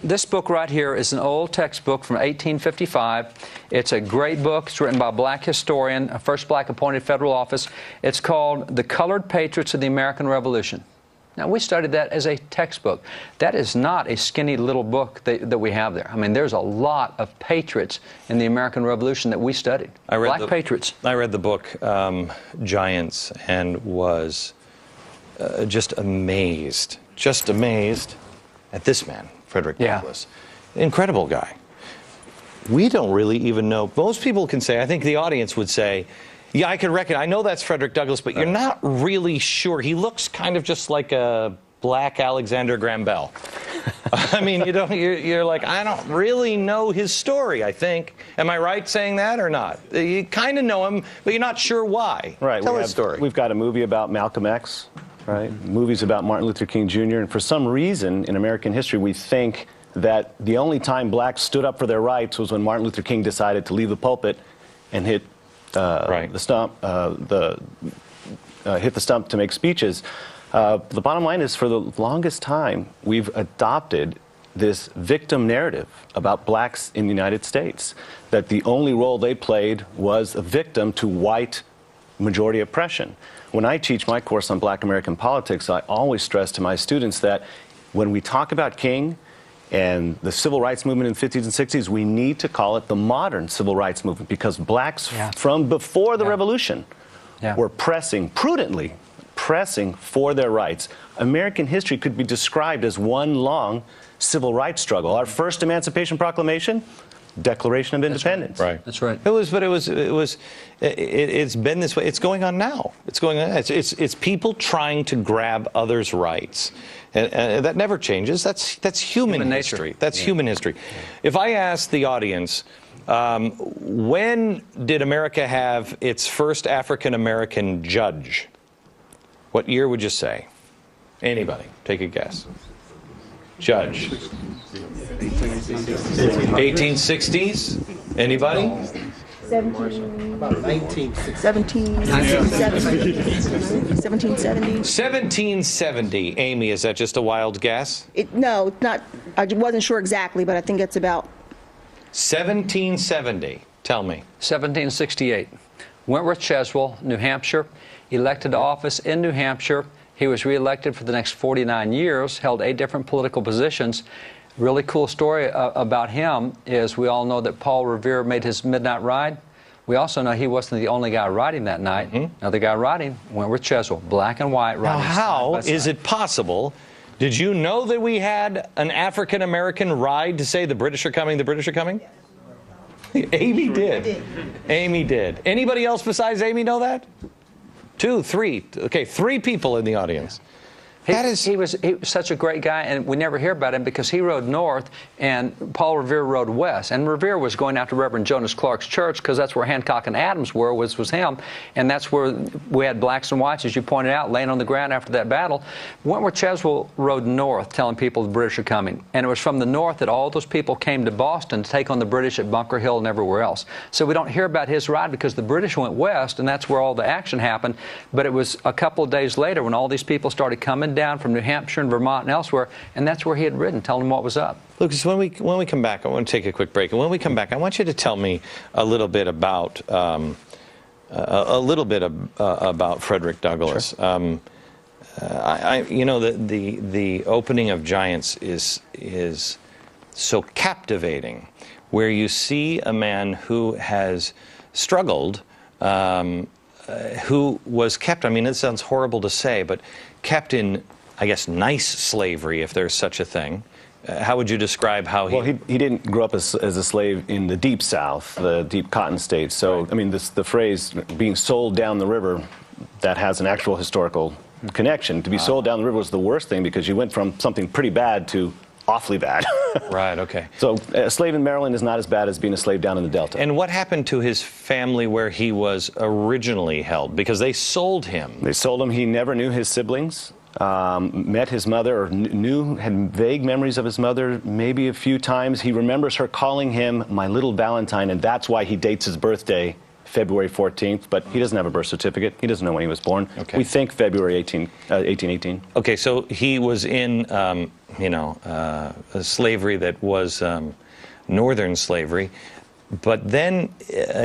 This book right here is an old textbook from 1855. It's a great book. It's written by a black historian, a first black appointed federal office. It's called The Colored Patriots of the American Revolution. Now, we studied that as a textbook. That is not a skinny little book that we have there. I mean, there's a lot of patriots in the American Revolution that we studied. Black patriots. I read the book, Giants, and was just amazed at this man, Frederick Douglass. Incredible guy. We don't really even know. Most people can say, I think the audience would say, yeah, I can reckon. I know that's Frederick Douglass, but you're not really sure. He looks kind of just like a black Alexander Graham Bell. I mean, you're like, I don't really know his story, I think. Am I right saying that or not? You kind of know him, but you're not sure why. Right. Tell his story. We've got a movie about Malcolm X, right? Movies about Martin Luther King Jr. And for some reason in American history, we think that the only time blacks stood up for their rights was when Martin Luther King decided to leave the pulpit and hit the stump, hit the stump to make speeches. The bottom line is, for the longest time, we've adopted this victim narrative about blacks in the United States, that the only role they played was a victim to white majority oppression. When I teach my course on Black American politics, I always stress to my students that when we talk about King and the civil rights movement in the 50s and 60s, we need to call it the modern civil rights movement, because blacks from before the revolution were prudently pressing for their rights. American history could be described as one long civil rights struggle. Our first Emancipation Proclamation, Declaration of Independence. Right. That's right. It's been this way. It's going on now. It's going on. It's people trying to grab others' rights. And that never changes. That's human history. That's human history. If I ask the audience, when did America have its first African-American judge? What year would you say? Anybody? Take a guess. Judge. 1860s? Anybody? 1770. Amy, is that just a wild guess? No, not. I wasn't sure exactly, but I think it's about 1770. Tell me. 1768. Wentworth Cheswell, New Hampshire, elected to office in New Hampshire. He was reelected for the next 49 years, held 8 different political positions. Really cool story about him is we all know that Paul Revere made his midnight ride. We also know he wasn't the only guy riding that night. Another guy riding, Wentworth Cheswell, black and white riding. Now, how is it possible? Did you know that we had an African-American ride to say the British are coming, the British are coming? Amy did. Amy did. Anybody else besides Amy know that? 2, 3. Okay, 3 people in the audience. He was such a great guy, and we never hear about him because he rode north and Paul Revere rode west. And Revere was going after Reverend Jonas Clark's church because that's where Hancock and Adams were, was him. And that's where we had blacks and whites, as you pointed out, laying on the ground after that battle. Wentworth Cheswell rode north telling people the British are coming. And it was from the north that all those people came to Boston to take on the British at Bunker Hill and everywhere else. So we don't hear about his ride because the British went west, and that's where all the action happened. But it was a couple of days later when all these people started coming down from New Hampshire and Vermont and elsewhere, and that's where he had ridden, telling them what was up. Lucas, when we come back, I want to take a quick break, and when we come back, I want you to tell me a little bit about about Frederick Douglass. Sure. You know, the opening of Giants is so captivating, where you see a man who has struggled, who was kept. I mean, it sounds horrible to say, but kept in, I guess, nice slavery, if there's such a thing. How would you describe how he... Well, he didn't grow up as a slave in the deep South, the deep cotton states. So, right. I mean, the phrase being sold down the river, that has an actual historical connection. To be sold down the river was the worst thing because you went from something pretty bad to awfully bad. Right, okay. So a slave in Maryland is not as bad as being a slave down in the Delta. And what happened to his family where he was originally held? Because they sold him. They sold him. He never knew his siblings. Met his mother, or had vague memories of his mother maybe a few times. He remembers her calling him my little Valentine, and that's why he dates his birthday February 14th, but he doesn't have a birth certificate. He doesn't know when he was born. Okay. We think February 1818. Okay, so he was in, slavery that was northern slavery, but then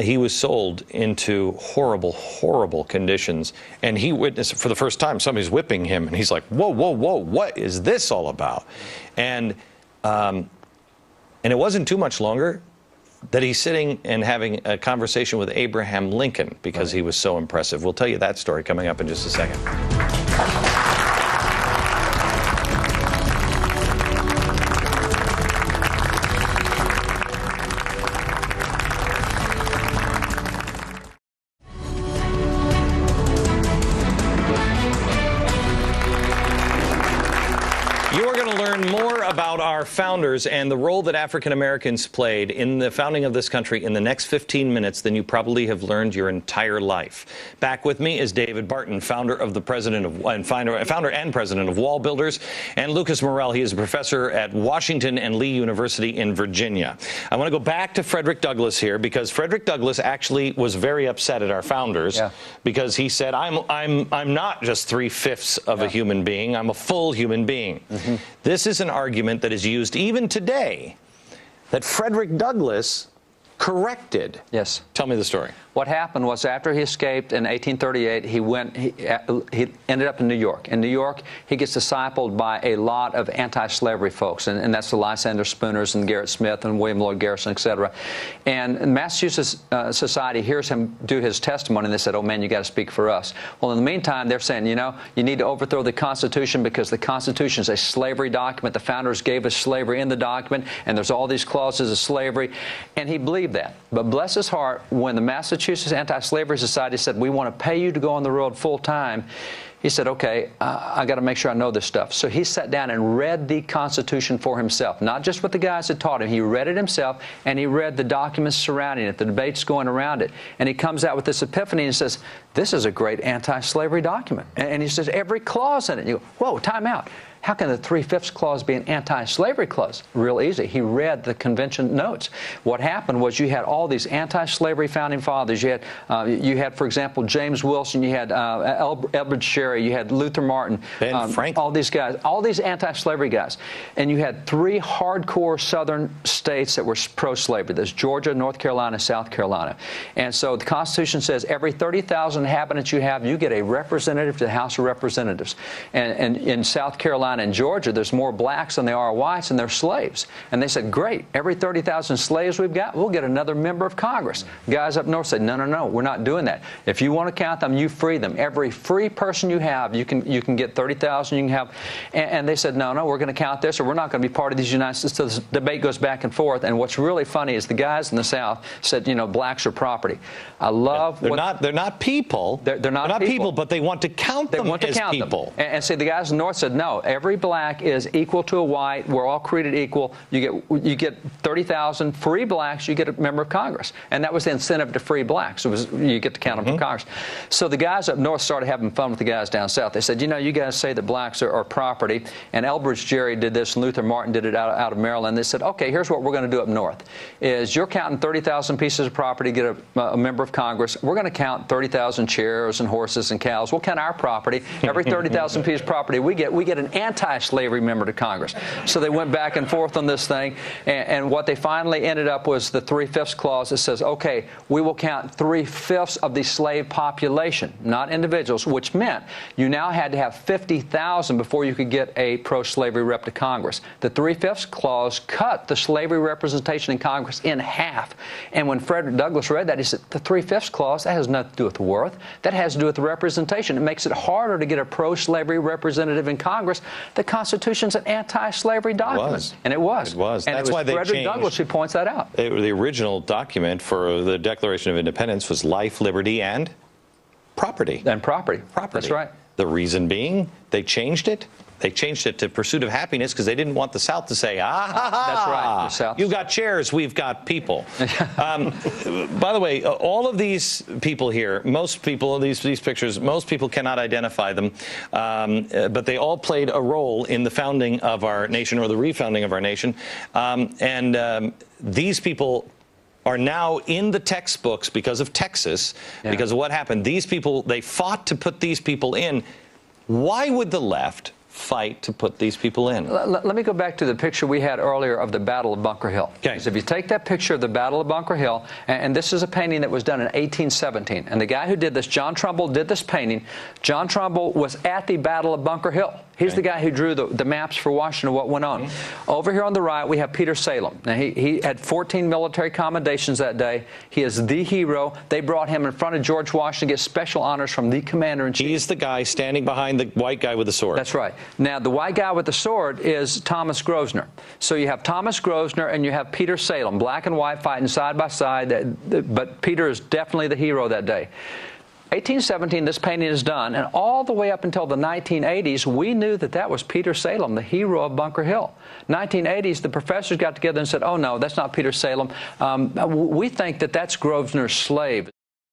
he was sold into horrible, horrible conditions, and he witnessed for the first time somebody's whipping him, and he's like, whoa, whoa, whoa, what is this all about? And it wasn't too much longer that he's sitting and having a conversation with Abraham Lincoln because he was so impressive. We'll tell you that story coming up in just a second. About our founders and the role that African Americans played in the founding of this country in the next 15 minutes than you probably have learned your entire life. Back with me is David Barton, founder and president of Wall Builders, and Lucas Morel. He is a professor at Washington and Lee University in Virginia. I want to go back to Frederick Douglass here because Frederick Douglass actually was very upset at our founders because he said, I'm not just 3/5 of a human being, I'm a full human being. This is an argument that is used even today that Frederick Douglass corrected. Yes. Tell me the story. What happened was after he escaped in 1838, he ended up in New York. In New York, he gets discipled by a lot of anti-slavery folks, and that's the Lysander Spooners and Gerrit Smith and William Lloyd Garrison, etc. And Massachusetts society hears him do his testimony, and they said, oh, man, you got to speak for us. Well, in the meantime, they're saying, you know, you need to overthrow the Constitution because the Constitution is a slavery document. The founders gave us slavery in the document, and there's all these clauses of slavery. And he believed that. But bless his heart, when the Massachusetts Anti-Slavery Society said, we want to pay you to go on the road full time, he said, okay, I got to make sure I know this stuff. So he sat down and read the Constitution for himself, not just what the guys had taught him. He read it himself, and he read the documents surrounding it, the debates going around it. And he comes out with this epiphany and says, this is a great anti-slavery document. And he says, every clause in it. You go, whoa, time out. How can the 3/5 clause be an anti-slavery clause? Real easy. He read the convention notes. What happened was you had all these anti-slavery founding fathers. You had, for example, James Wilson. You had Elbridge Gerry. You had Luther Martin. Ben Franklin. All these guys, all these anti-slavery guys. And you had 3 hardcore southern states that were pro-slavery. There's Georgia, North Carolina, South Carolina. And so the Constitution says every 30,000 inhabitants you have, you get a representative to the House of Representatives. And in South Carolina and Georgia, there's more blacks than there are whites, and they're slaves. And they said, great, every 30,000 slaves we've got, we'll get another member of Congress. Guys up north said, no, no, no, we're not doing that. If you want to count them, you free them. Every free person you have, you can get 30,000. You can have, and they said, no, no, we're going to count this, or we're not going to be part of these United States. So the debate goes back and forth. And what's really funny is the guys in the South said, you know, blacks are property. I love they're not people. They're not people, but they want to count them as people. And see, the guys in the North said, no, every black is equal to a white. We're all created equal. You get 30,000 free blacks. You get a member of Congress, and that was the incentive to free blacks. It was you get to count them for Congress. So the guys up north started having fun with the guys down south. They said, you know, you guys say that blacks are property, and Elbridge Gerry did this, and Luther Martin did it out of Maryland. They said, okay, here's what we're going to do up north: is you're counting 30,000 pieces of property, get a member of Congress. We're going to count 30,000 chairs and horses and cows. We'll count our property. Every 30,000 piece of property we get an anti-slavery member to Congress. So they went back and forth on this thing, and what they finally ended up was the 3/5 clause that says, okay, we will count 3/5 of the slave population, not individuals, which meant you now had to have 50,000 before you could get a pro-slavery rep to Congress. The 3/5 clause cut the slavery representation in Congress in half. And when Frederick Douglass read that, he said, the 3/5 clause, that has nothing to do with the worth. That has to do with the representation. It makes it harder to get a pro-slavery representative in Congress. The Constitution's an anti-slavery document. And it was. It was. And That's it was why they Frederick changed. Douglass who points that out. The original document for the Declaration of Independence was life, liberty, and property. And property. That's right. The reason being, they changed it. They changed it to pursuit of happiness because they didn't want the South to say, That's right. The South. You've got chairs, we've got people. By the way, all of these people here, most people, these pictures, most people cannot identify them, but they all played a role in the founding of our nation or the refounding of our nation. These people are now in the textbooks because of Texas, because of what happened. These people, they fought to put these people in. Why would the left fight to put these people in? Let me go back to the picture we had earlier of the Battle of Bunker Hill. Okay. So if you take that picture of the Battle of Bunker Hill, and this is a painting that was done in 1817, and the guy who did this, John Trumbull, did this painting. John Trumbull was at the Battle of Bunker Hill. He's the guy who drew the maps for Washington, what went on. Over here on the right, we have Peter Salem. Now, he had 14 military commendations that day. He is the hero. They brought him in front of George Washington to get special honors from the commander-in-chief. He's the guy standing behind the white guy with the sword. That's right. Now, the white guy with the sword is Thomas Grosvenor. So you have Thomas Grosvenor and you have Peter Salem, black and white, fighting side by side. But Peter is definitely the hero that day. 1817, this painting is done, and all the way up until the 1980s, we knew that that was Peter Salem, the hero of Bunker Hill. 1980s, the professors got together and said, oh, no, that's not Peter Salem. We think that that's Grosvenor's slave.